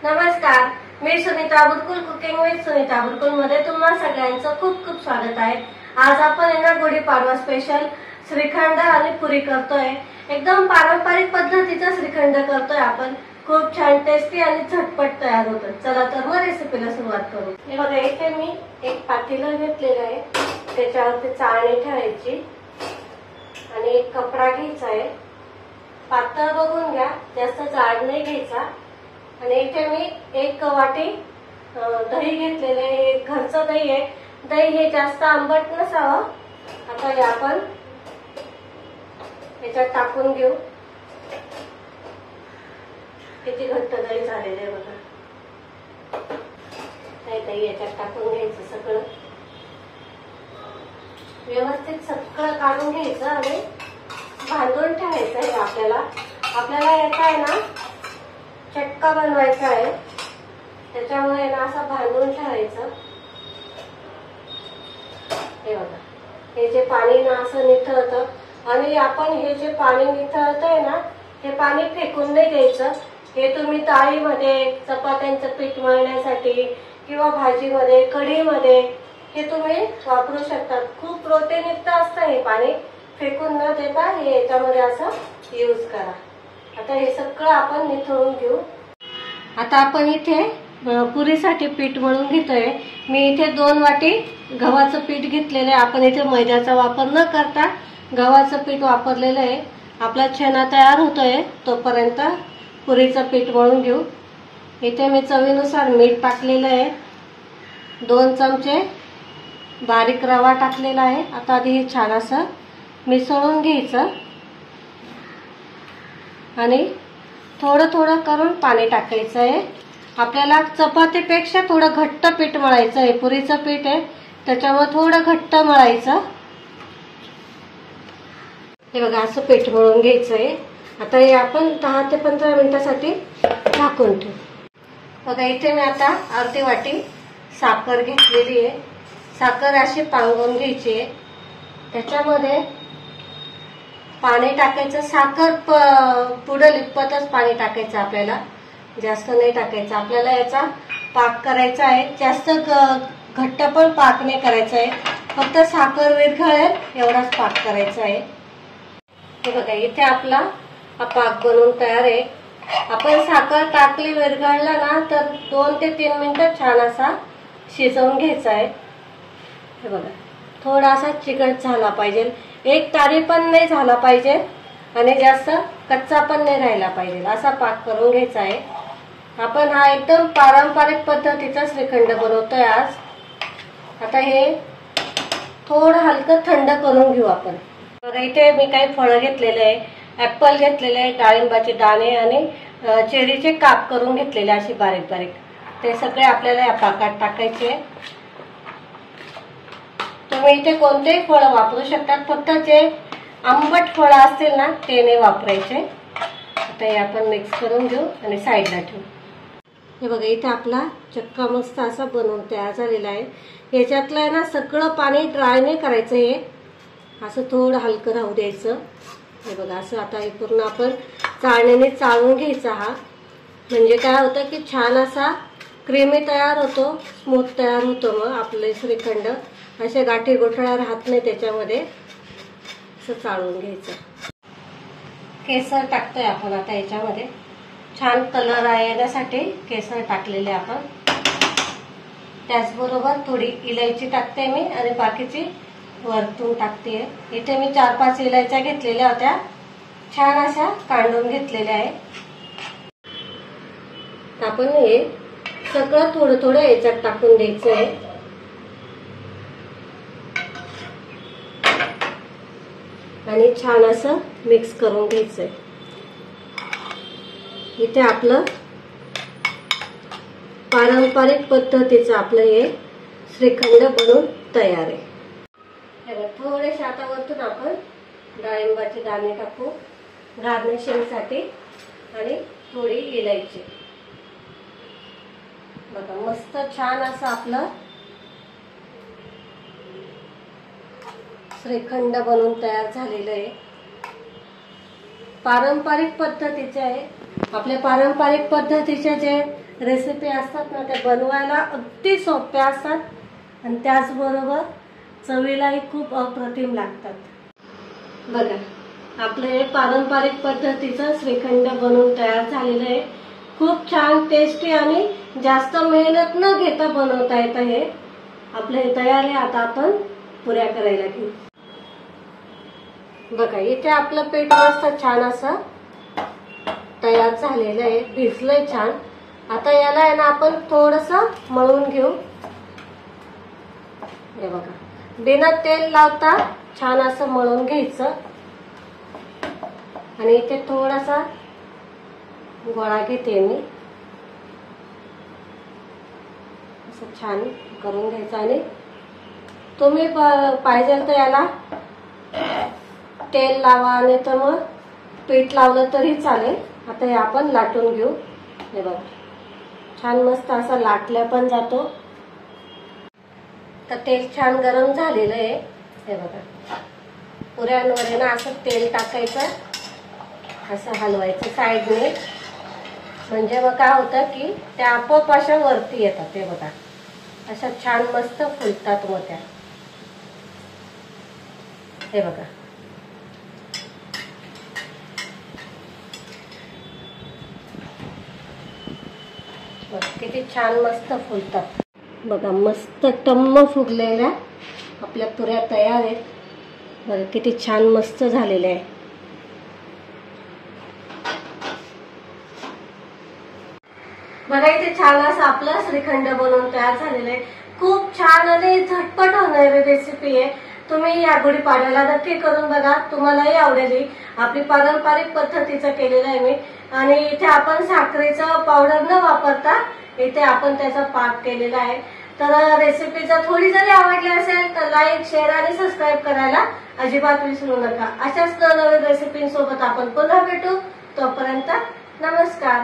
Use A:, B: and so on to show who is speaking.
A: नमस्कार, मी Sunita बुरकुल cooking with Sunita बुरकुल मध्ये तुम्हा सगळ्यांचं खूप खूप स्वागत आहे। आज आपण गुढीपाडवा स्पेशल श्रीखंड आणि पुरी करतोय। एकदम पारंपरिक पद्धतीचा श्रीखंड करतोय आपण। खूप छान टेस्टी आणि झटपट तयार होतो। चला तर मग रेसिपीला सुरुवात करू। हे बघा, इथे मी एक पातेलं घेतलेलं आहे, त्याच्यावरती चाळणी ठेवायची आणि एक कपडा घ्यायचा आहे। पातळ बघून घ्या, जास्त जाड नाही घ्यायचा। आणि इथे मी एक वाटी दही घेतलेले आहे, घरचं दही आहे। दही हे जास्त आंबट नसावं। आता हे आपण याच्यात टाकून घेऊ। किती घट्ट दही झालेलं आहे बघा। हे दही याच्यात टाकून घ्यायचं, सगळं व्यवस्थित सगळं काढून घ्यायचं आणि बांधून ठेवायचं आहे। आपल्याला याचा आहे ना चटका बनवायचा आहे, त्याच्यामुळे ना असं बांधून ठेवायचं। हे बघा, हे जे पाणी ना असं निथळतं आणि आपण हे जे पाणी निथळतंय ना, हे पाणी फेकून नाही द्यायचं। हे तुम्ही डाळीमध्ये, चपात्यांचं पीठ मळण्यासाठी किंवा भाजीमध्ये, कढीमध्ये हे तुम्ही वापरू शकता। खूप प्रोटीनयुक्त असतं हे पाणी। फेकून न देता हे याच्यामध्ये असं यूज करा। आता हे सगळं आपण निथळून घेऊ। आता आपण इथे पुरीसाठी पीठ मळून घेतोय। मी इथे 2 वाटी गव्हाचं पीठ घेतलेलं आहे। आपण इथे मैद्याचा वापर न करता गव्हाचं पीठ वापरलेलं आहे। आपला छेना तयार होतोय, तोपर्यंत पुरीचं पीठ मळून घेऊ। इथे मी चवीनुसार मीठ टाकलेलं आहे, 2 चमचे बारीक रवा टाकलेला आहे। आता आधी हे छान असं मिसळून घ्यायचं आणि थोडं थोडं करून पाणी टाकायचं आहे। आपल्याला चपातीपेक्षा थोडं घट्ट पीठ मळायचं आहे। पुरीचं पीठ आहे, त्याच्यामुळे थोडं घट्ट मळायचं। हे बघा, असं पीठ मळून घ्यायचं आहे। आता हे आपण 10 ते 15 मिनिटासाठी झाकून ठेवू। बघा, इथे मी आता अर्धी वाटी साखर घेतलेली आहे। साखर अशी पांगवून घ्यायची आहे। त्याच्यामध्ये पाणी टाकायचं। साखर पुढे लिपतच पाणी टाकायचं, आपल्याला जास्त नाही टाकायचं। आपल्याला याचा पाक करायचा आहे, जास्त घट्ट पण पाक नाही करायचा आहे, फक्त साखर विरघळेल एवढाच पाक करायचा आहे। हे बघा, इथे आपला हा पाक बनवून तयार आहे। आपण साखर टाकली, विरघळला ना तर 2 ते 3 मिनिटं छान असा शिजवून घ्यायचा आहे। हे बघा, थोडासा चिकट झाला पाहिजे, एक तारी पण नाही झाला पाहिजे आणि जास्त कच्चा पण नाही राहिला पाहिजे, असा पाक करून घ्यायचा आहे। आपण हा एकदम पारंपरिक पद्धतीचा श्रीखंड बनवतोय आज। आता हे थोडं हलकं थंड करून घेऊ आपण। बघा, इथे मी काही फळं घेतलेले आहे, ऍपल घेतलेले आहे, डाळिंबाचे दाणे आणि चेरीचे काप करून घेतलेले असे बारीक बारीक। ते सगळे आपल्याला या पाकात टाकायचे। तुम्ही इथे कोणतेही फळ वापरू शकता, फक्त जे आंबट फळ असतील ना ते नाही वापरायचे। आता हे आपण मिक्स करून घेऊ आणि साईडला ठेवू। हे बघा, इथे आपला चक्का मस्त असा बनवून तयार झालेला आहे। याच्यातलं ना सगळं पाणी ड्राय नाही करायचं, हे असं थोडं हलकं राहू द्यायचं। हे बघा, असं आता हे पूर्ण आपण चाळणीने चाळून घ्यायचा। हा म्हणजे काय होतं की छान असा क्रीमी तयार होतो, स्मूथ तयार होतो। मग आपले श्रीखंड असे गाठी गोठळा राहत नाही त्याच्यामध्ये। असं चाळून घ्यायचं। केसर टाकतोय आपण आता याच्यामध्ये, छान कलर येण्यासाठी केसर टाकलेले आपण। त्याचबरोबर थोडी इलायची टाकते मी आणि बाकीची वरतून टाकते। इथे मी 4-5 इलायच्या घेतलेल्या होत्या, छान अशा काढून घेतलेल्या आहे। आपण हे सगळं थोडं थोडं याच्यात टाकून द्यायचं आहे आणि छान असं मिक्स करून घ्यायचंय। इथे आपलं पारंपरिक पद्धतीचं आपलं हे श्रीखंड बनून तयार आहे। थोडेसे आता वरतून आपण डाळिंबाचे दाणे टाकू गार्निशिंगसाठी आणि थोडी इलायची। बघा, मस्त छान असं आपलं श्रीखंड बनवून तयार झालेलं आहे। पारंपरिक पद्धतीचे आहे। आपल्या पारंपरिक पद्धतीचे जे रेसिपी असतात ना त्या बनवायला अगदी सोप्या असतात आणि त्याचबरोबर चवीलाही खूप अप्रतिम लागतात. बघा, आपलं हे पारंपरिक पद्धतीचं श्रीखंड बनवून तयार झालेलं आहे. खूप छान टेस्टी आणि जास्त मेहनत न घेता बनवता येतं हे. आपलं हे तयार आहे. आता आपण पुऱ्या करायला घेऊ. बघा, इथे आपलं पीठ मस्त छान असं तयार झालेलं आहे, भिजलंय छान. आता याला आहे ना आपण थोडंसं मळून घेऊ. हे बघा, बिना तेल लावता छान असं मळून घ्यायचं. आणि इथे थोडासा गोळा घेते मी, असं छान करून घ्यायचं. आणि तुम्ही पाहिजे तर याला तेल लावा, नाही तर मग पीठ लावलं तरी चालेल. आता हे आपण लाटून घेऊ. हे बघा, छान मस्त असा लाटल्या पण जातो. तर तेल छान गरम झालेलं आहे. हे बघा, पुऱ्यांवर ना असं तेल टाकायचं, असं हलवायचं साईडने. म्हणजे मग काय होतं की त्या आपोआप अशा वरती येतात. ते बघा, अशा छान मस्त फुलतात मग त्या. हे बघा, किती छान मस्त फुलतात. बघा, मस्त टम्म फुगलेल्या आपल्या पुऱ्या तयार आहेत. बघा किती छान मस्त झालेल्या आहे. बघा, इथे छान असं आपलं श्रीखंड बनवून तयार झालेलं आहे. खूप छान आणि झटपट होणारी रेसिपी आहे. तुम्ही या गुढीपाडव्याला नक्की करून बघा, तुम्हालाही आवडेल. आपली पारंपरिक पद्धतीचं केलेलं आहे मी. आणि इथे आपण साखरेचं पावडर न वापरता इथे आपण त्याचा पाक केलेला आहे. तर रेसिपी जर थोडी जरी आवडली असेल तर लाईक, शेअर आणि सबस्क्राईब करायला अजिबात विसरू नका. अशाच नवनवीन रेसिपींसोबत आपण पुन्हा भेटू. तोपर्यंत नमस्कार.